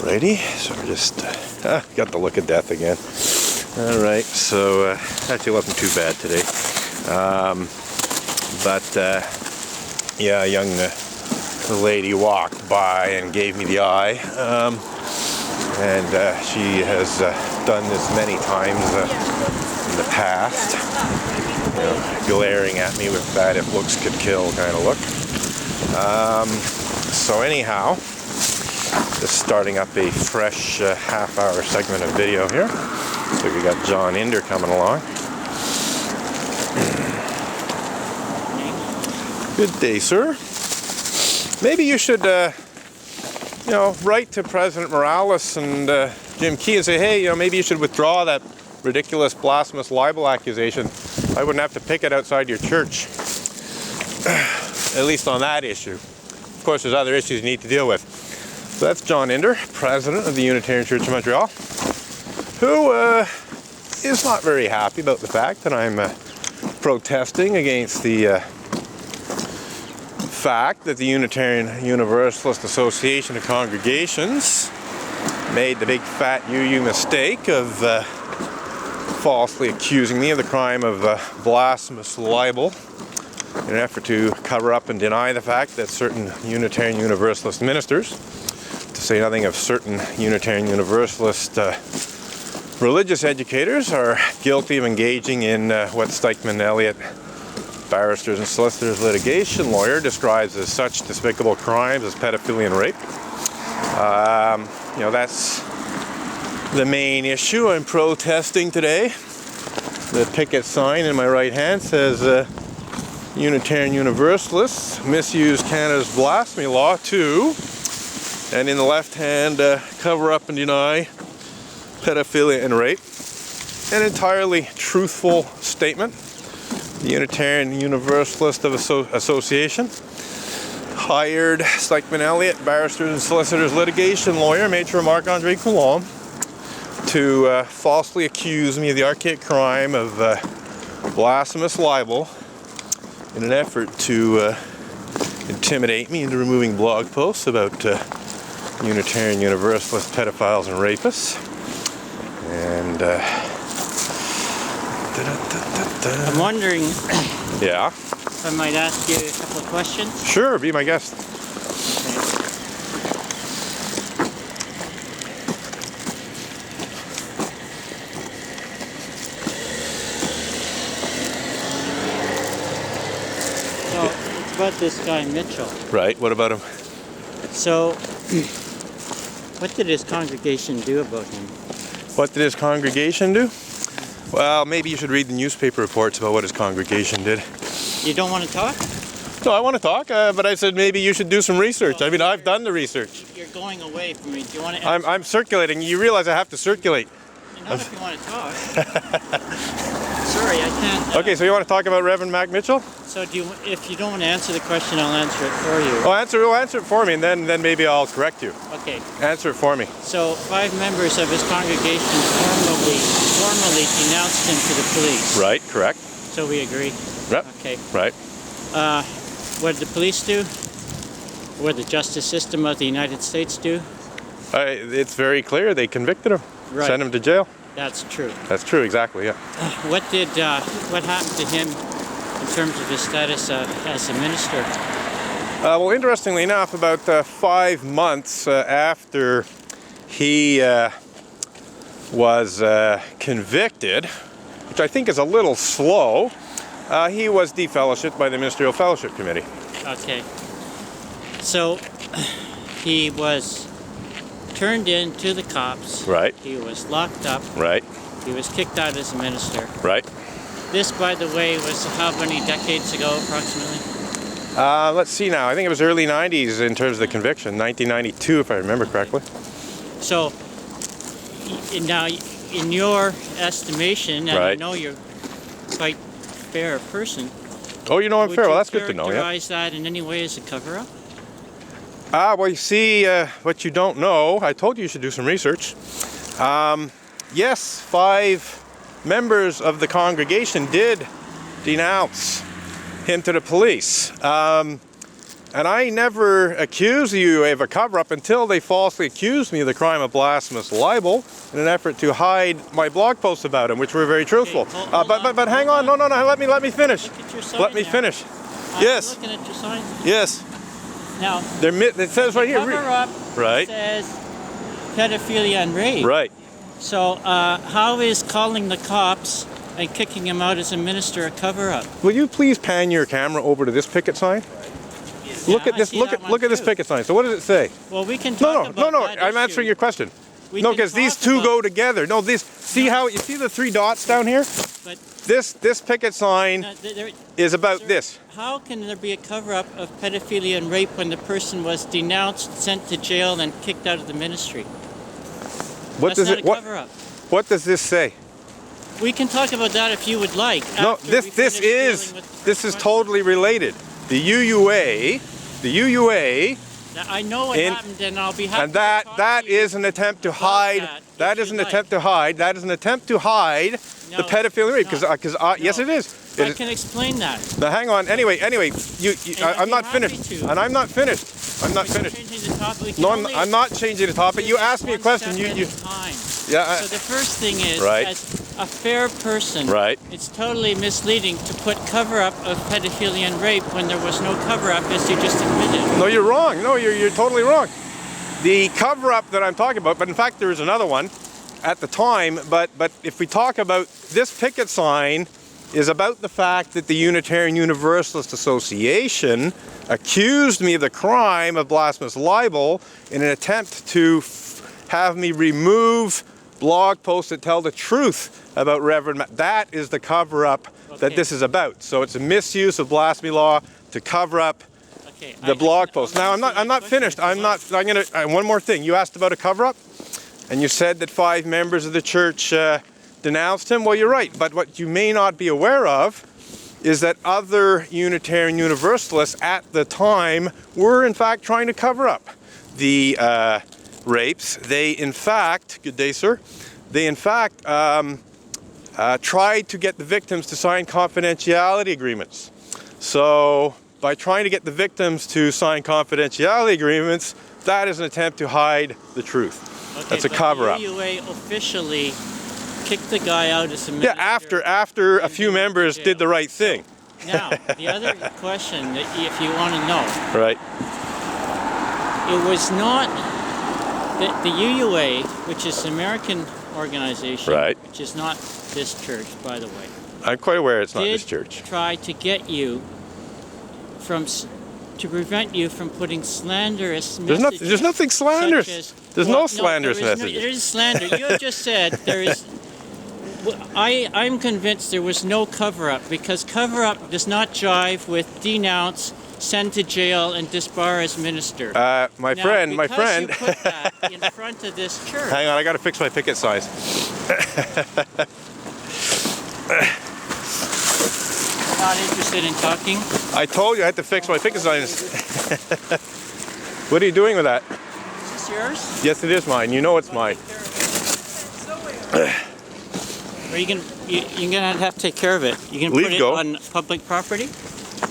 Alrighty, so we're just got the look of death again. Alright, so actually wasn't too bad today. Yeah, a young lady walked by and gave me the eye. And she has done this many times in the past. You know, glaring at me with that "if looks could kill" kind of look. So anyhow, just starting up a fresh half-hour segment of video here. So we got John Inder coming along. Good day, sir. Maybe you should, write to President Morales and Jim Key and say, hey, maybe you should withdraw that ridiculous blasphemous libel accusation. I wouldn't have to pick it outside your church. At least on that issue. Of course, there's other issues you need to deal with. So that's John Inder, president of the Unitarian Church of Montreal, who is not very happy about the fact that I'm protesting against the fact that the Unitarian Universalist Association of Congregations made the big fat UU mistake of falsely accusing me of the crime of blasphemous libel in an effort to cover up and deny the fact that certain Unitarian Universalist ministers, to say nothing of certain Unitarian Universalist religious educators, are guilty of engaging in what Stikeman Elliott, barristers and solicitors litigation lawyer, describes as such despicable crimes as pedophilia and rape. That's the main issue I'm protesting today. The picket sign in my right hand says Unitarian Universalists misuse Canada's blasphemy law to, and in the left hand, cover up and deny pedophilia and rape. An entirely truthful statement. The Unitarian Universalist Association hired Stikeman Elliott, barristers and solicitors litigation lawyer, Maitre Marc-André Coulombe, to falsely accuse me of the archaic crime of blasphemous libel in an effort to intimidate me into removing blog posts about Unitarian Universalist pedophiles and rapists. And I'm wondering yeah? if I might ask you a couple of questions. Sure, be my guest. So, it's about this guy Mitchell. Right, what about him? So, what did his congregation do about him? What did his congregation do? Well, maybe you should read the newspaper reports about what his congregation did. You don't want to talk? No, I want to talk, but I said maybe you should do some research. I mean, I've done the research. You're going away from me. Do you want to? I'm circulating. You realize I have to circulate. Not if you want to talk. Sorry, I can't. Okay, so you want to talk about Reverend Mac Mitchell? So if you don't want to answer the question, I'll answer it for you. Oh, answer it for me, and then maybe I'll correct you. Okay. Answer it for me. So 5 members of his congregation formally denounced him to the police. Right, correct. So we agree? Yep. Okay. Right. What did the police do? What did the justice system of the United States do? It's very clear. They convicted him. Right. Sent him to jail. That's true. That's true, exactly, yeah. What happened to him in terms of his status as a minister? Well, interestingly enough, about 5 months after he was convicted, which I think is a little slow, he was defellowshipped by the Ministerial Fellowship Committee. Okay. So he was turned in to the cops. Right. He was locked up. Right. He was kicked out as a minister. Right. This, by the way, was how many decades ago, approximately? Let's see now. I think it was early 90s in terms of the conviction, 1992, if I remember correctly. So, now, in your estimation, and right. I know you're quite fair person. Oh, you know I'm fair. Well, that's good to know. Would you Yeah. characterize that in any way as a cover-up? Well, you see, what you don't know, I told you you should do some research. Yes, 5 members of the congregation did denounce him to the police. And I never accused the UUA of a cover-up until they falsely accused me of the crime of blasphemous libel in an effort to hide my blog posts about him, which were very truthful. Okay, but hang on, no, let me finish. Look at your sign Let me there. finish. I'm Yes. looking at your sign. Yes. Now, It says right here. cover-up Right. says pedophilia and rape. Right. So how is calling the cops and kicking him out as a minister a cover-up? Will you please pan your camera over to this picket sign? Look at I this. see Look that at this one too. picket sign. So what does it say? Well, we can talk about that I'm issue. answering your question. We No, can because these talk two about- go together. No, this. See how you see the three dots down here? But This picket sign is about sir, this. How can there be a cover-up of pedophilia and rape when the person was denounced, sent to jail, and kicked out of the ministry? What That's does not it? a cover-up. What does this say? We can talk about that if you would like. No, after we this finish is dealing with the this first is question. totally related. The UUA. Now, I know what happened, and I'll be happy And to talk that to you is an attempt to about hide. that, That if is you'd an like. attempt to hide. That is an attempt to hide No, the pedophilia rape. it's not. Because yes, No. it is. I It is. can explain that. Now hang on. Anyway, And I'd I'm be not happy finished. to. And I'm not finished. I'm not We're finished. changing the topic. We can No, only I'm not changing the topic. You do asked me a one question. step at You a time. yeah. So the first thing is, Right. as a fair person, Right. it's totally misleading to put cover-up of pedophilia and rape when there was no cover-up, as you just admitted. No, you're wrong. No, you're totally wrong. The cover-up that I'm talking about, but in fact there is another one at the time, but if we talk about this picket sign is about the fact that the Unitarian Universalist Association accused me of the crime of blasphemous libel in an attempt to have me remove blog posts that tell the truth about Reverend That is the cover-up that Okay. this is about. So it's a misuse of blasphemy law to cover up Okay. the blog post. Now I'm not finished. I'm gonna one more thing. You asked about a cover-up, and you said that 5 members of the church denounced him. Well, you're right. But what you may not be aware of is that other Unitarian Universalists at the time were in fact trying to cover up the rapes. They in fact, good day, sir. They in fact tried to get the victims to sign confidentiality agreements. So by trying to get the victims to sign confidentiality agreements, that is an attempt to hide the truth. Okay, That's a but cover-up. The UUA officially kicked the guy out as a minister. Yeah, after a and few sent him to members jail. did the right thing. Now, the other question that if you want to know, Right. it was not the UUA, which is an American organization, Right. which is not this church, by the way, I'm quite aware it's not did this church. try to get you to prevent you from putting slanderous messages. There's nothing slanderous. such as- There's well, no slanderous there is messages. there is slander. You have just said there is. I'm convinced there was no cover-up because cover-up does not jive with denounce, send to jail, and disbar as minister. My Now, friend. because you put that in front of this church. Hang on, I gotta fix my picket size. Not interested in talking. I told you I had to fix my picket signs. What are you doing with that? Is this yours? Yes, it is mine. You know it's mine. Or you're gonna have to take care of it. You can Leave put it go. on public property.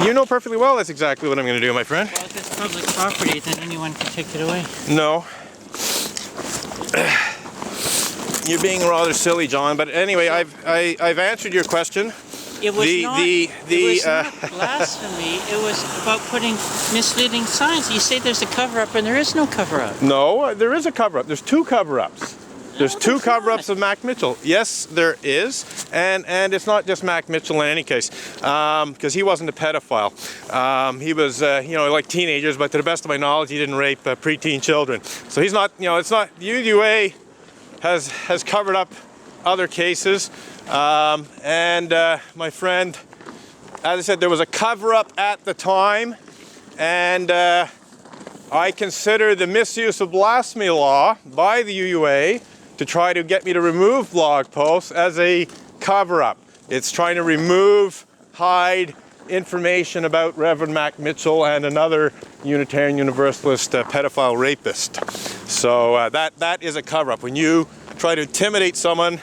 You know perfectly well that's exactly what I'm going to do, my friend. Well, if it's public property, then anyone can take it away. No. You're being rather silly, John. But anyway, I've answered your question. It was The- not. the- it was uh, not blasphemy. It was about putting misleading signs. You say there's a cover-up, and there is no cover-up. No, there is a cover-up. There's 2 cover-ups. There's No, 2 there's cover-ups not. of Mac Mitchell. Yes, there is, and it's not just Mac Mitchell in any case, because he wasn't a pedophile. He was, like teenagers, but to the best of my knowledge, he didn't rape preteen children. So he's not, it's not. The UUA has covered up other cases, and my friend, as I said, there was a cover-up at the time, and I consider the misuse of blasphemy law by the UUA to try to get me to remove blog posts as a cover-up. It's trying to hide information about Reverend Mac Mitchell and another Unitarian Universalist pedophile rapist. So that is a cover-up. When you try to intimidate someone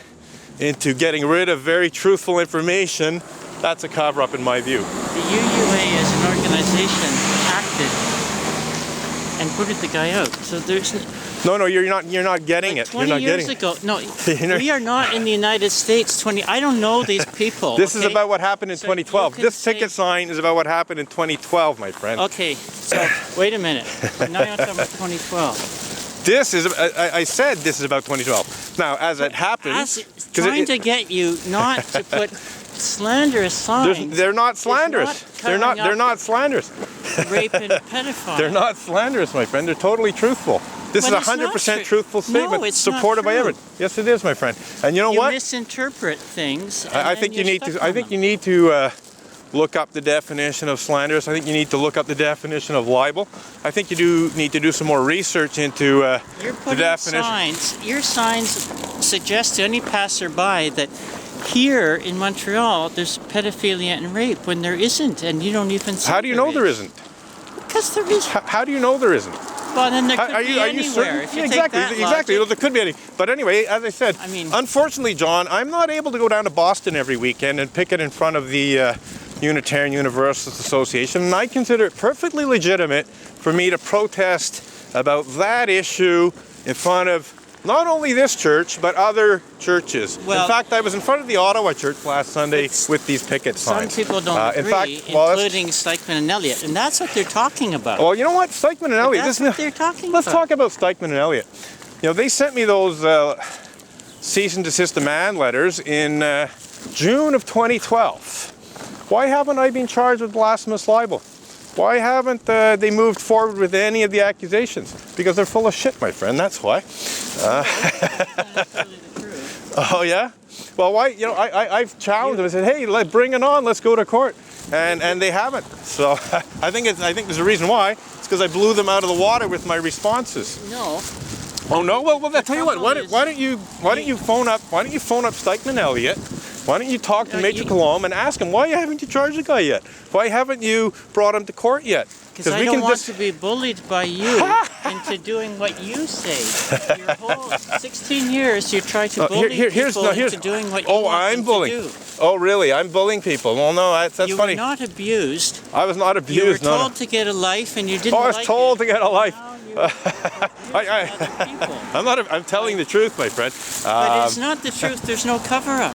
into getting rid of very truthful information, that's a cover-up in my view. The UUA as an organization acted and booted the guy out. So there's No, you're not getting like it. 20 You're not years getting ago. No, You're- we are not in the United States. I don't know these people. This is okay? about what happened in So 2012. you can This say- ticket sign is about what happened in 2012, my friend. Okay, so wait a minute. Now you're talking about 2012. This is, I said this is about 2012. Now, as it happens, Trying to get you not to put slanderous signs. they're not slanderous. not They're not slanderous. rape and pedophile. They're not slanderous, my friend. They're totally truthful. This But is it's not 100% true. truthful statement, No, it's not supported by true. evidence. Yes, it is, my friend. And you know You what? misinterpret things. And I then think you you're need stuck to. I on think them. you need to look up the definition of slanderous. I think you need to look up the definition of libel. I think you do need to do some more research into You're the putting definition. signs. Your signs suggest to any passerby that here in Montreal there's pedophilia and rape when there isn't, and you don't even see. How do you know there isn't? Because there is. How do you know there isn't? Well, then there could Are be you anywhere. certain? If you exactly, take that exactly. Well, logic. there could be any. But anyway, as I said, I mean- unfortunately, John, I'm not able to go down to Boston every weekend and picket in front of the Unitarian Universalist Association, and I consider it perfectly legitimate for me to protest about that issue in front of not only this church, but other churches. Well- in fact, I was in front of the Ottawa church last Sunday with these picket Some signs. people don't in agree, fact, well, that's- including Stikeman and Elliott, and that's what they're talking about. Well, you know what? Stikeman and Elliott. That's what they're talking Let's about. talk about Stikeman and Elliott. You know, they sent me those cease and desist demand letters in June of 2012. Why haven't I been charged with blasphemous libel? Why haven't they moved forward with any of the accusations? Because they're full of shit, my friend. That's why. That's really the truth. Oh yeah. Well, why? You know, I've challenged them. I said, hey, bring it on. Let's go to court. And they haven't. So I think there's a reason why. It's because I blew them out of the water with my responses. No. Oh no! Well, I tell you what. trouble Why don't you phone up Stikeman Elliott? Why don't you talk to Major Colomb and ask him why haven't you charged the guy yet? Why haven't you brought him to court yet? Because I don't want to be bullied by you into doing what you say. Your whole 16 years you try to bully people into doing what you want I'm them bullying. to do. Oh really? I'm bullying people. Well, no, that's You funny. were not abused. I was not You abused. were no, told to get a life and you didn't no. I was like told it. to get a life. Now you're abusing other people. I'm telling the truth, my friend. But it's not the truth. There's no cover-up.